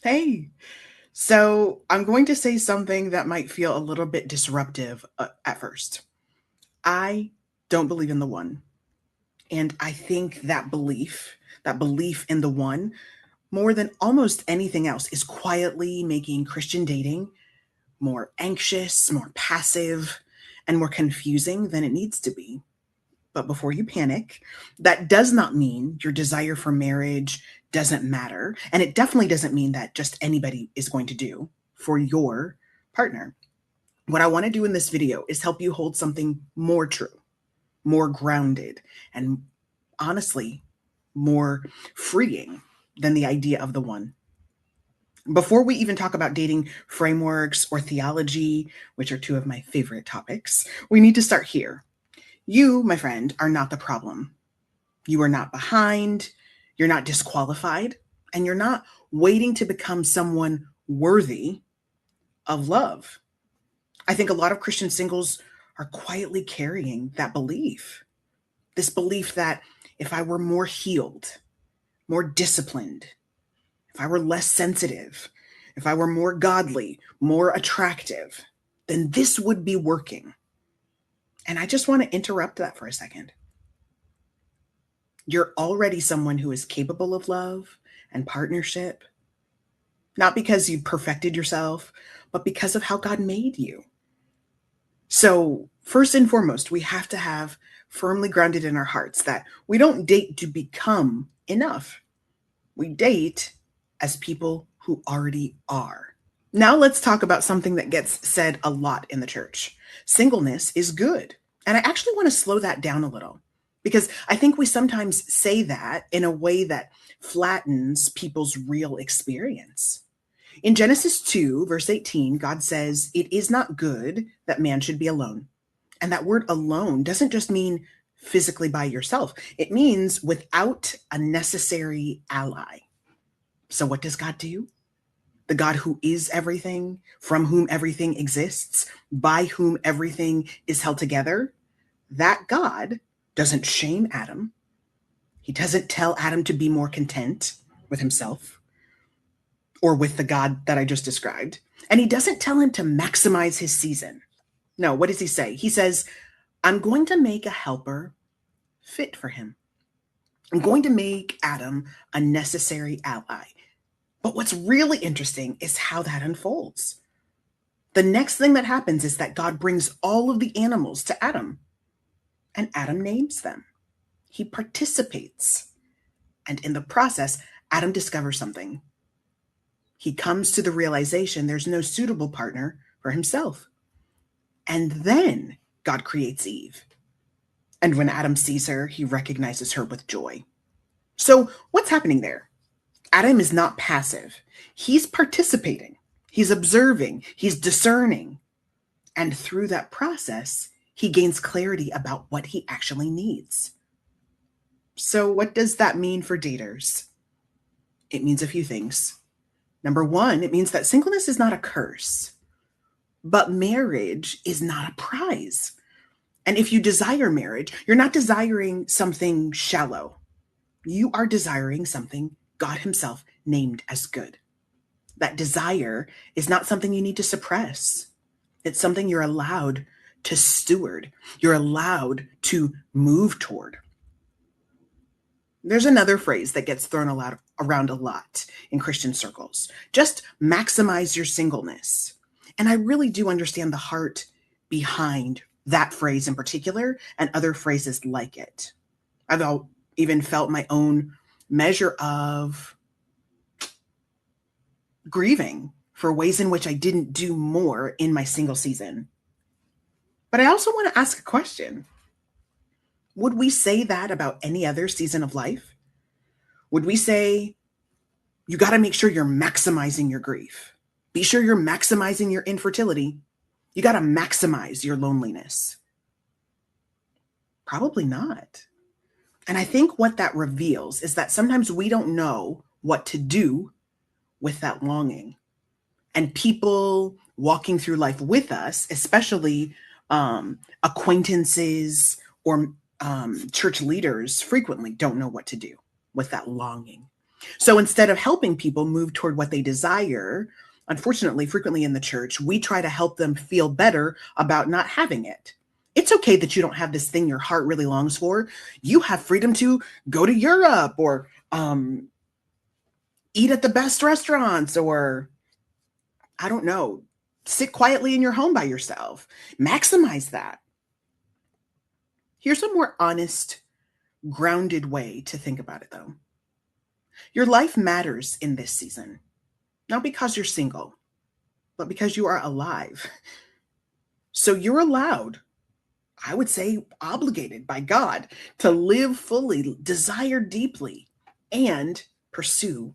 Hey, so I'm going to say something that might feel a little bit disruptive at first. I don't believe in the one. And I think that belief in the one, more than almost anything else, is quietly making Christian dating more anxious, more passive, and more confusing than it needs to be. But before you panic, that does not mean your desire for marriage doesn't matter. And it definitely doesn't mean that just anybody is going to do for your partner. What I want to do in this video is help you hold something more true, more grounded, and honestly, more freeing than the idea of the one. Before we even talk about dating frameworks or theology, which are two of my favorite topics, we need to start here. You, my friend, are not the problem. You are not behind, you're not disqualified, and you're not waiting to become someone worthy of love. I think a lot of Christian singles are quietly carrying that belief. This belief that if I were more healed, more disciplined, if I were less sensitive, if I were more godly, more attractive, then this would be working. And I just want to interrupt that for a second. You're already someone who is capable of love and partnership, not because you perfected yourself, but because of how God made you. So, first and foremost, we have to have firmly grounded in our hearts that we don't date to become enough. We date as people who already are. Now, let's talk about something that gets said a lot in the church. Singleness is good. And I actually want to slow that down a little because I think we sometimes say that in a way that flattens people's real experience. In Genesis 2, verse 18, God says, "It is not good that man should be alone." And that word alone doesn't just mean physically by yourself, it means without a necessary ally. So, what does God do? The God who is everything, from whom everything exists, by whom everything is held together, that God doesn't shame Adam. He doesn't tell Adam to be more content with himself or with the God that I just described. And he doesn't tell him to maximize his season. No, what does he say? He says, I'm going to make a helper fit for him. I'm going to make Adam a necessary ally. But what's really interesting is how that unfolds. The next thing that happens is that God brings all of the animals to Adam, and Adam names them. He participates. And in the process, Adam discovers something. He comes to the realization there's no suitable partner for himself. And then God creates Eve. And when Adam sees her, he recognizes her with joy. So, what's happening there? Adam is not passive. He's participating. He's observing. He's discerning. And through that process, he gains clarity about what he actually needs. So, what does that mean for daters? It means a few things. Number one, it means that singleness is not a curse, but marriage is not a prize. And if you desire marriage, you're not desiring something shallow. You are desiring something God Himself named as good. That desire is not something you need to suppress. It's something you're allowed to steward. You're allowed to move toward. There's another phrase that gets thrown around a lot in Christian circles. Just maximize your singleness. And I really do understand the heart behind that phrase in particular and other phrases like it. I've even felt my own measure of grieving for ways in which I didn't do more in my single season. But I also want to ask a question. Would we say that about any other season of life? Would we say, you got to make sure you're maximizing your grief? Be sure you're maximizing your infertility. You got to maximize your loneliness. Probably not. And I think what that reveals is that sometimes we don't know what to do with that longing. And people walking through life with us, especially acquaintances or church leaders, frequently don't know what to do with that longing. So instead of helping people move toward what they desire, unfortunately, frequently in the church, we try to help them feel better about not having it. It's okay that you don't have this thing your heart really longs for. You have freedom to go to Europe or eat at the best restaurants, or I don't know, sit quietly in your home by yourself. Maximize that. Here's a more honest, grounded way to think about it, though. Your life matters in this season, not because you're single, but because you are alive. So you're allowed, I would say obligated by God, to live fully, desire deeply, and pursue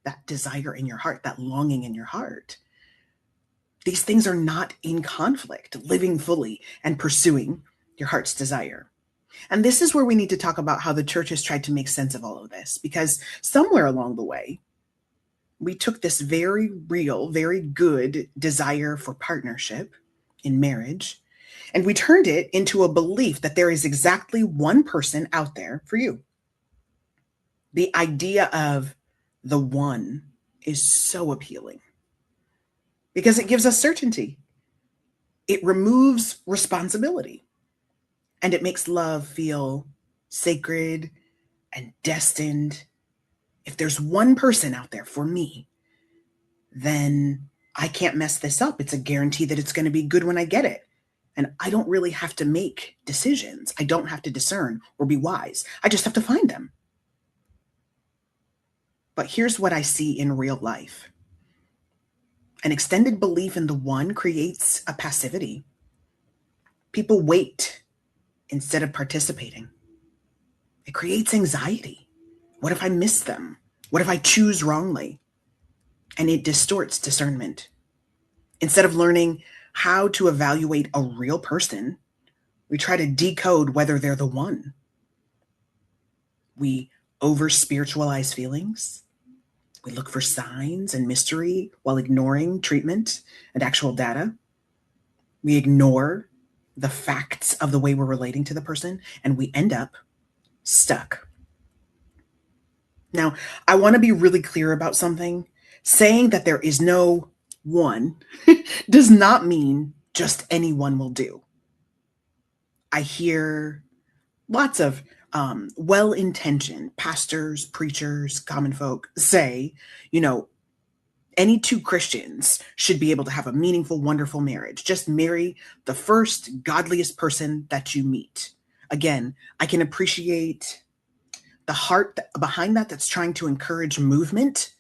that desire in your heart, that longing in your heart. These things are not in conflict, living fully and pursuing your heart's desire. And this is where we need to talk about how the church has tried to make sense of all of this, because somewhere along the way, we took this very real, very good desire for partnership in marriage, and we turned it into a belief that there is exactly one person out there for you. The idea of the one is so appealing because it gives us certainty. It removes responsibility, and it makes love feel sacred and destined. If there's one person out there for me, then I can't mess this up. It's a guarantee that it's going to be good when I get it. And I don't really have to make decisions. I don't have to discern or be wise. I just have to find them. But here's what I see in real life. An extended belief in the one creates a passivity. People wait instead of participating. It creates anxiety. What if I miss them? What if I choose wrongly? And it distorts discernment. Instead of learning how to evaluate a real person, we try to decode whether they're the one. We over spiritualize feelings. We look for signs and mystery while ignoring treatment and actual data. We ignore the facts of the way we're relating to the person, and we end up stuck. Now, I want to be really clear about something. Saying that there is no one does not mean just anyone will do. I hear lots of well-intentioned pastors, preachers, common folk say, any two Christians should be able to have a meaningful, wonderful marriage. Just marry the first godliest person that you meet. Again, I can appreciate the heart behind that that's trying to encourage movement,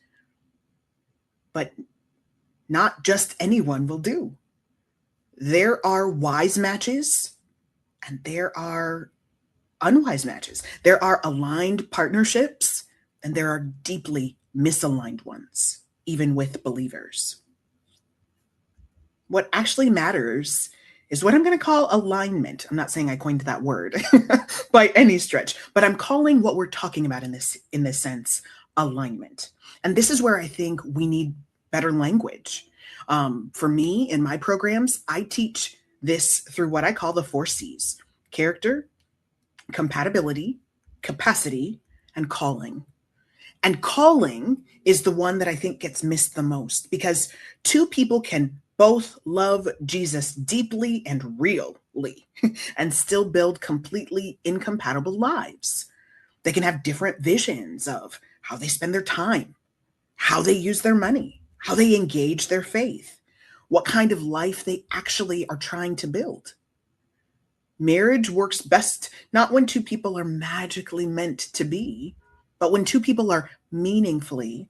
but not just anyone will do. There are wise matches and there are unwise matches. There are aligned partnerships and there are deeply misaligned ones, even with believers. What actually matters is what I'm going to call alignment. I'm not saying I coined that word by any stretch, but I'm calling what we're talking about in this sense alignment. And this is where I think we need better language. For me, in my programs, I teach this through what I call the 4 C's: character, compatibility, capacity, and calling. And calling is the one that I think gets missed the most, because two people can both love Jesus deeply and really and still build completely incompatible lives. They can have different visions of how they spend their time, how they use their money, how they engage their faith, what kind of life they actually are trying to build. Marriage works best not when two people are magically meant to be, but when two people are meaningfully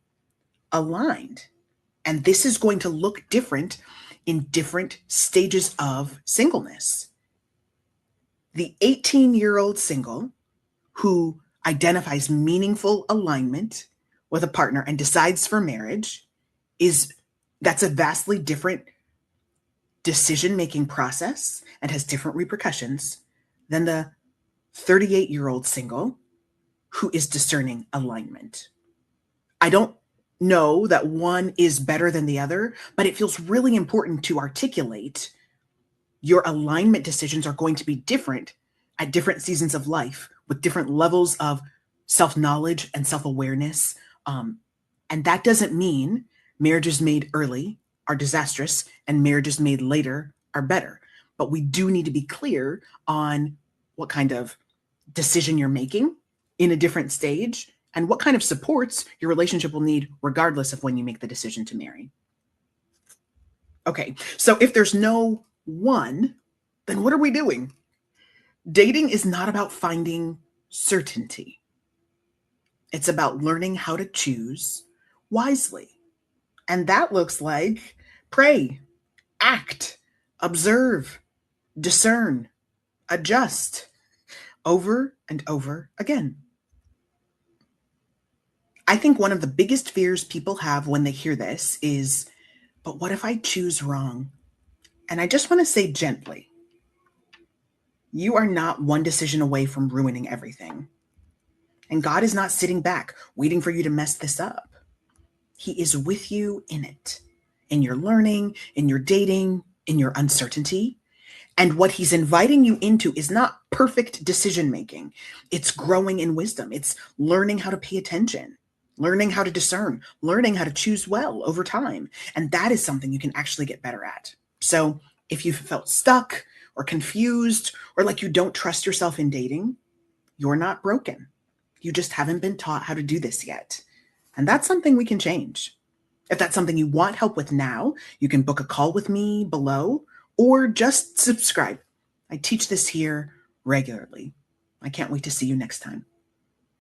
aligned. And this is going to look different in different stages of singleness. The 18-year-old single who identifies meaningful alignment with a partner and decides for marriage that's a vastly different decision-making process and has different repercussions than the 38-year-old single who is discerning alignment. I don't know that one is better than the other, but it feels really important to articulate your alignment decisions are going to be different at different seasons of life with different levels of self-knowledge and self-awareness And that doesn't mean marriages made early are disastrous and marriages made later are better. But we do need to be clear on what kind of decision you're making in a different stage and what kind of supports your relationship will need regardless of when you make the decision to marry. Okay, so if there's no one, then what are we doing? Dating is not about finding certainty. It's about learning how to choose wisely. And that looks like pray, act, observe, discern, adjust over and over again. I think one of the biggest fears people have when they hear this is, but what if I choose wrong? And I just want to say gently, you are not one decision away from ruining everything. And God is not sitting back waiting for you to mess this up. He is with you in it, in your learning, in your dating, in your uncertainty. And what he's inviting you into is not perfect decision making. It's growing in wisdom. It's learning how to pay attention, learning how to discern, learning how to choose well over time. And that is something you can actually get better at. So if you've felt stuck or confused or like you don't trust yourself in dating, you're not broken. You just haven't been taught how to do this yet. And that's something we can change. If that's something you want help with now, you can book a call with me below or just subscribe. I teach this here regularly. I can't wait to see you next time.